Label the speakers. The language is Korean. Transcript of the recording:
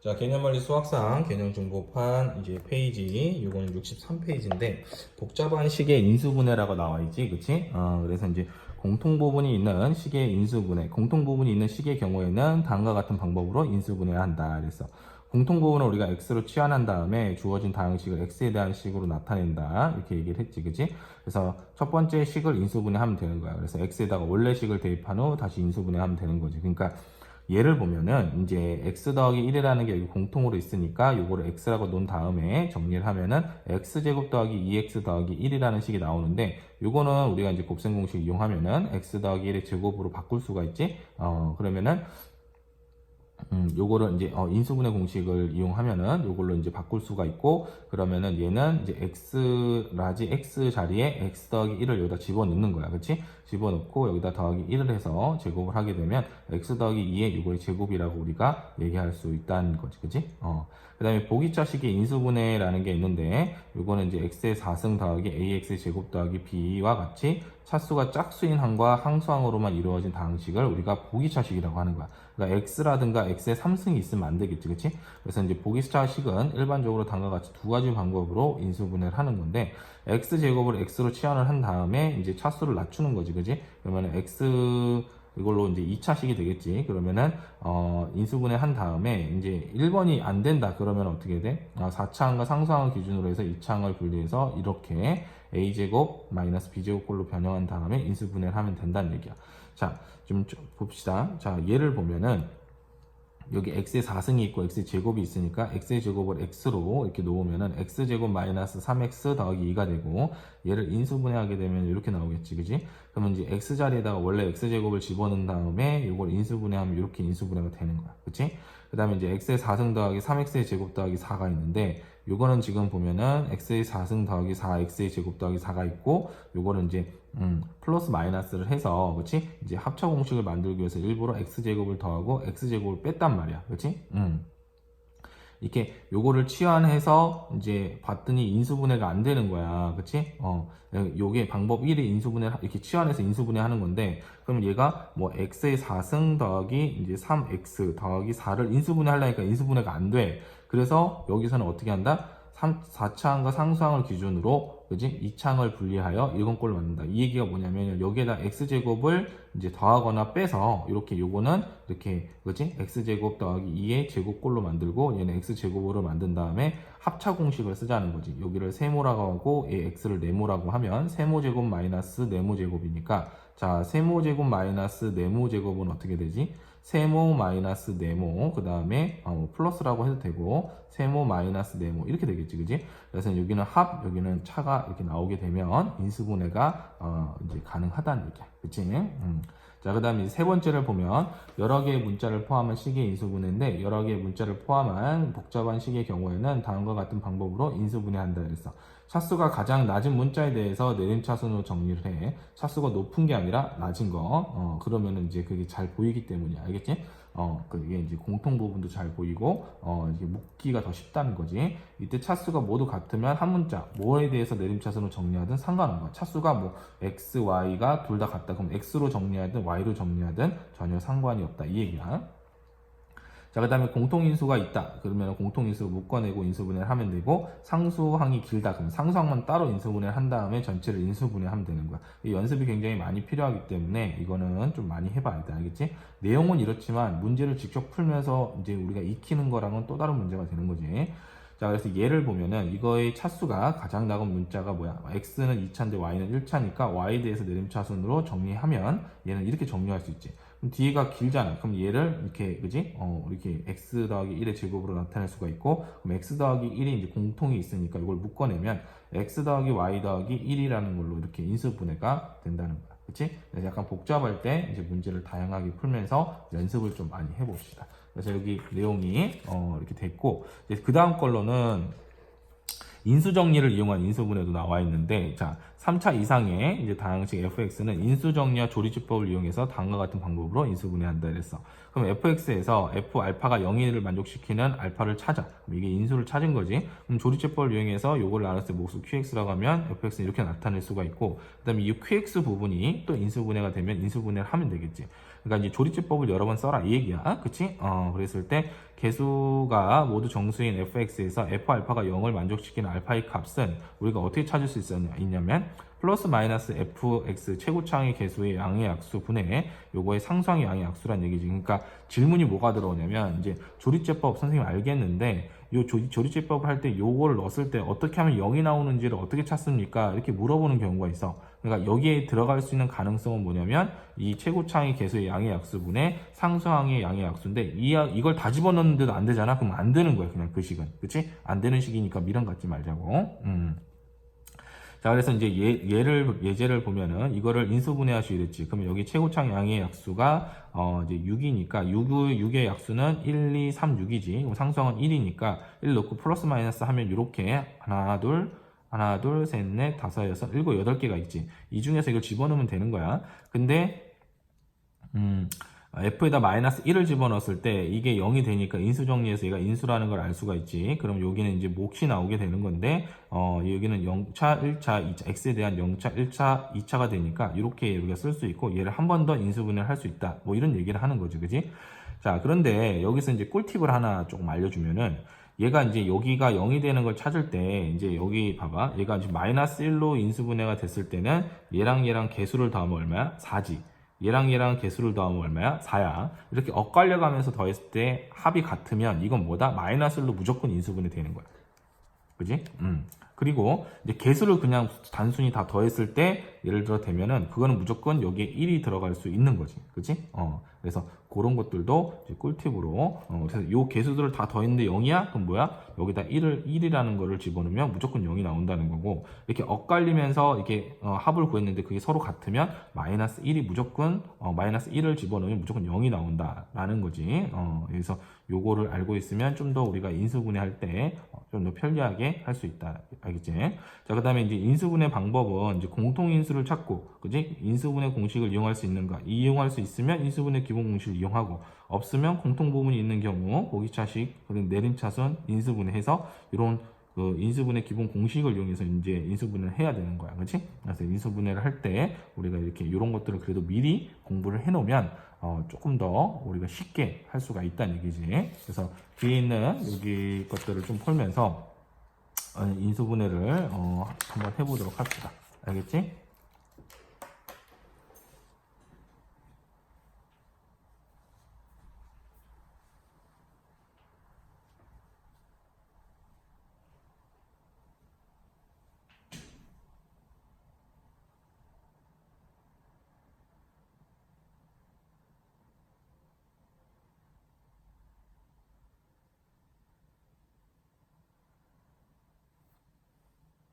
Speaker 1: 자, 개념원리 수학상 개념중복판 이제 페이지 이거는 63페이지인데 복잡한 식의 인수분해라고 나와 있지, 그치? 그래서 이제 공통부분이 있는 식의 인수분해, 공통부분이 있는 식의 경우에는 다음과 같은 방법으로 인수분해한다. 그래서 공통부분을 우리가 x로 치환한 다음에 주어진 다항식을 x에 대한 식으로 나타낸다. 이렇게 얘기를 했지, 그치? 그래서 첫 번째 식을 인수분해하면 되는 거야. 그래서 x에다가 원래 식을 대입한 후 다시 인수분해하면 되는 거지. 그러니까 예를 보면은 이제 x 더하기 1이라는 게 여기 공통으로 있으니까 요거를 x라고 놓은 다음에 정리를 하면은 x제곱 더하기 2x 더하기 1이라는 식이 나오는데 요거는 우리가 이제 곱셈 공식 이용하면은 x 더하기 1의 제곱으로 바꿀 수가 있지. 그러면은 요거를 이제 인수분해 공식을 이용하면은 요걸로 이제 바꿀 수가 있고, 그러면은 얘는 이제 라지 x 자리에 x 더하기 1을 여기다 집어넣는 거야. 그치? 집어넣고 여기다 더하기 1을 해서 제곱을 하게 되면 x 더하기 2의 요거의 제곱이라고 우리가 얘기할 수 있다는 거지. 그치? 그 다음에 보기차식의 인수분해라는 게 있는데 요거는 이제 x의 4승 더하기 ax의 제곱 더하기 b와 같이 차수가 짝수인 항과 항수항으로만 이루어진 다항식을 우리가 보기차식이라고 하는 거야. 그러니까 x라든가 x의 3승이 있으면 안 되겠지, 그치? 그래서 이제 보기차식은 일반적으로 다음과 같이 두 가지 방법으로 인수분해를 하는 건데, x제곱을 x로 치환을 한 다음에 이제 차수를 낮추는 거지, 그치? 그러면 x 이걸로 이제 2차식이 되겠지. 그러면은 인수분해 한 다음에 이제 1번이 안 된다. 그러면 어떻게 돼? 4차항과 상수항을 기준으로 해서 2차항을 분리해서 이렇게 a제곱 마이너스 b제곱꼴로 변형한 다음에 인수분해를 하면 된다는 얘기야. 자, 좀 봅시다. 자, 예를 보면은 여기 x의 4승이 있고 x의 제곱이 있으니까 x의 제곱을 x로 이렇게 놓으면은 x제곱 마이너스 3x 더하기 2가 되고, 얘를 인수분해하게 되면 이렇게 나오겠지, 그지? 그러면 이제 x 자리에다가 원래 x제곱을 집어넣은 다음에 이걸 인수분해하면 이렇게 인수분해가 되는 거야, 그치? 그 다음에 이제 x의 4승 더하기 3x의 제곱 더하기 4가 있는데, 요거는 지금 보면은 x의 4승 더하기 4, x의 제곱 더하기 4가 있고, 요거는 이제 플러스 마이너스를 해서, 그치? 이제 합차 공식을 만들기 위해서 일부러 x제곱을 더하고 x제곱을 뺐단 말이야, 그치? 이렇게 요거를 치환해서 이제 봤더니 인수분해가 안 되는 거야, 그치? 요게 방법 1이 인수분해, 이렇게 치환해서 인수분해 하는 건데, 그럼 얘가 뭐 x의 4승 더하기 이제 3x 더하기 4를 인수분해 하려니까 인수분해가 안 돼. 그래서 여기서는 어떻게 한다? 4차항과 상수항을 기준으로, 그지? 2차항을 분리하여 일건꼴로 만든다. 이 얘기가 뭐냐면, 여기에다 x제곱을 이제 더하거나 빼서, 이렇게 요거는 이렇게, 그지? x제곱 더하기 2의 제곱꼴로 만들고, 얘는 x제곱으로 만든 다음에 합차 공식을 쓰자는 거지. 여기를 세모라고 하고, 얘 x를 네모라고 하면, 세모제곱 마이너스 네모제곱이니까, 자, 세모제곱 마이너스 네모제곱은 어떻게 되지? 세모 마이너스 네모, 그 다음에 플러스라고 해도 되고, 세모 마이너스 네모 이렇게 되겠지, 그지? 그래서 여기는 합, 여기는 차가 이렇게 나오게 되면 인수분해가 이제 가능하다는 얘기야, 그치? 자, 그 다음에 세 번째를 보면 여러 개의 문자를 포함한 식의 인수분해인데, 여러 개의 문자를 포함한 복잡한 식의 경우에는 다음과 같은 방법으로 인수분해한다 그랬어. 차수가 가장 낮은 문자에 대해서 내림차순으로 정리를 해. 차수가 높은 게 아니라 낮은 거. 그러면은 이제 그게 잘 보이기 때문이야. 알겠지? 그게 이제 공통 부분도 잘 보이고, 이게 묻기가 더 쉽다는 거지. 이때 차수가 모두 같으면 한 문자, 뭐에 대해서 내림차순으로 정리하든 상관없는 거야. 차수가 뭐, x, y가 둘 다 같다. 그럼 x로 정리하든 y로 정리하든 전혀 상관이 없다. 이 얘기야. 자, 그 다음에 공통인수가 있다. 그러면 공통인수 묶어내고 인수분해를 하면 되고, 상수항이 길다. 그럼 상수항만 따로 인수분해를 한 다음에 전체를 인수분해하면 되는 거야. 이 연습이 굉장히 많이 필요하기 때문에 이거는 좀 많이 해봐야 돼. 알겠지? 내용은 이렇지만 문제를 직접 풀면서 이제 우리가 익히는 거랑은 또 다른 문제가 되는 거지. 자, 그래서 예를 보면은 이거의 차수가 가장 작은 문자가 뭐야? x는 2차인데 y는 1차니까 y에 대해서 내림차순으로 정리하면 얘는 이렇게 정리할 수 있지. 그럼 뒤가 길잖아. 그럼 얘를 이렇게, 그지? 이렇게 x 더하기 1의 제곱으로 나타낼 수가 있고, 그럼 x 더하기 1이 이제 공통이 있으니까 이걸 묶어내면 x 더하기 y 더하기 1이라는 걸로 이렇게 인수분해가 된다는 거야. 그치? 그래서 약간 복잡할 때 이제 문제를 다양하게 풀면서 연습을 좀 많이 해봅시다. 그래서 여기 내용이 이렇게 됐고, 이제 그 다음 걸로는 인수정리를 이용한 인수분해도 나와 있는데, 자, 3차 이상의 이제 다항식 fx는 인수정리와 조리집법을 이용해서 다음과 같은 방법으로 인수분해한다 이랬어. 그럼 fx에서 f 알파가 0을 만족시키는 알파를 찾아. 그럼 이게 인수를 찾은 거지. 그럼 조리집법을 이용해서 요걸 나눴을 때 몫을 qx라고 하면 fx는 이렇게 나타낼 수가 있고, 그다음에 이 qx 부분이 또 인수분해가 되면 인수분해를 하면 되겠지. 그러니까 이제 조리집법을 여러 번 써라 이 얘기야. 그치? 그랬을 때 개수가 모두 정수인 fx에서 f 알파가 0을 만족시키는 알파의 값은 우리가 어떻게 찾을 수 있냐면 플러스 마이너스 fx 최고차항의 개수의 양의 약수 분의 요거의 상수항의 양의 약수란 얘기지. 그러니까 질문이 뭐가 들어오냐면 이제 조리제법 선생님 알겠는데 요 조리제법을 할 때 요거를 넣었을 때 어떻게 하면 0이 나오는지를 어떻게 찾습니까? 이렇게 물어보는 경우가 있어. 그러니까 여기에 들어갈 수 있는 가능성은 뭐냐면 이 최고차항의 개수의 양의 약수분의 상수항의 양의 약수인데 이걸 다 집어넣는데도 안 되잖아. 그럼 안 되는 거야. 그냥 그 식은. 그치? 안 되는 식이니까 미련 갖지 말자고. 자, 그래서 이제 예제를 보면은 이거를 인수분해하시오 이랬지. 그러면 여기 최고차항 양의 약수가 이제 6이니까 6의 약수는 1, 2, 3, 6이지. 상수항은 1이니까 1 넣고 플러스 마이너스 하면 이렇게 하나, 둘, 셋, 넷, 다섯, 여섯, 일곱, 8개가 있지. 이 중에서 이걸 집어넣으면 되는 거야. 근데 f에다 마이너스 1을 집어넣었을 때 이게 0이 되니까 인수정리해서 얘가 인수라는 걸 알 수가 있지. 그럼 여기는 이제 몫이 나오게 되는 건데 여기는 0차, 1차, 2차, x에 대한 0차, 1차, 2차가 되니까 이렇게 우리가 쓸 수 있고 얘를 한 번 더 인수분해를 할 수 있다. 뭐 이런 얘기를 하는 거지. 그지? 자, 그런데 여기서 이제 꿀팁을 하나 조금 알려주면은 얘가 이제 여기가 0이 되는 걸 찾을 때 이제 여기 봐봐. 얘가 이제 마이너스 1로 인수분해가 됐을 때는 얘랑 개수를 더하면 얼마야? 4지. 얘랑 개수를 더하면 얼마야? 4야. 이렇게 엇갈려 가면서 더했을 때 합이 같으면 이건 뭐다? 마이너스 1로 무조건 인수분해 되는 거야. 그지? 그리고 이제 개수를 그냥 단순히 다 더했을 때 예를 들어 되면은 그거는 무조건 여기에 1이 들어갈 수 있는 거지. 그치? 그래서 그런 것들도 이제 꿀팁으로 그래서 요 개수들을 다 더했는데 0이야? 그럼 뭐야? 여기다 1이라는 거를 집어넣으면 무조건 0이 나온다는 거고, 이렇게 엇갈리면서 이렇게 합을 구했는데 그게 서로 같으면 마이너스 1이 무조건 마이너스 1을 집어넣으면 무조건 0이 나온다라는 거지. 그래서 요거를 알고 있으면 좀 더 우리가 인수분해할 때 좀 더 편리하게 할 수 있다. 알겠지? 자, 그 다음에 이제 인수분해 방법은 이제 공통인수를 찾고, 그지? 인수분해 공식을 이용할 수 있는가? 이용할 수 있으면 인수분해 기본 공식을 이용하고, 없으면 공통부분이 있는 경우 보기차식, 그리고 내림차순 인수분해해서 이런 그 인수분해 기본 공식을 이용해서 이제 인수분해를 해야 되는 거야. 그렇지? 그래서 인수분해를 할 때 우리가 이렇게 이런 것들을 그래도 미리 공부를 해 놓으면 조금 더 우리가 쉽게 할 수가 있다는 얘기지. 그래서 뒤에 있는 여기 것들을 좀 풀면서 인수분해를 한번 해보도록 합시다. 알겠지?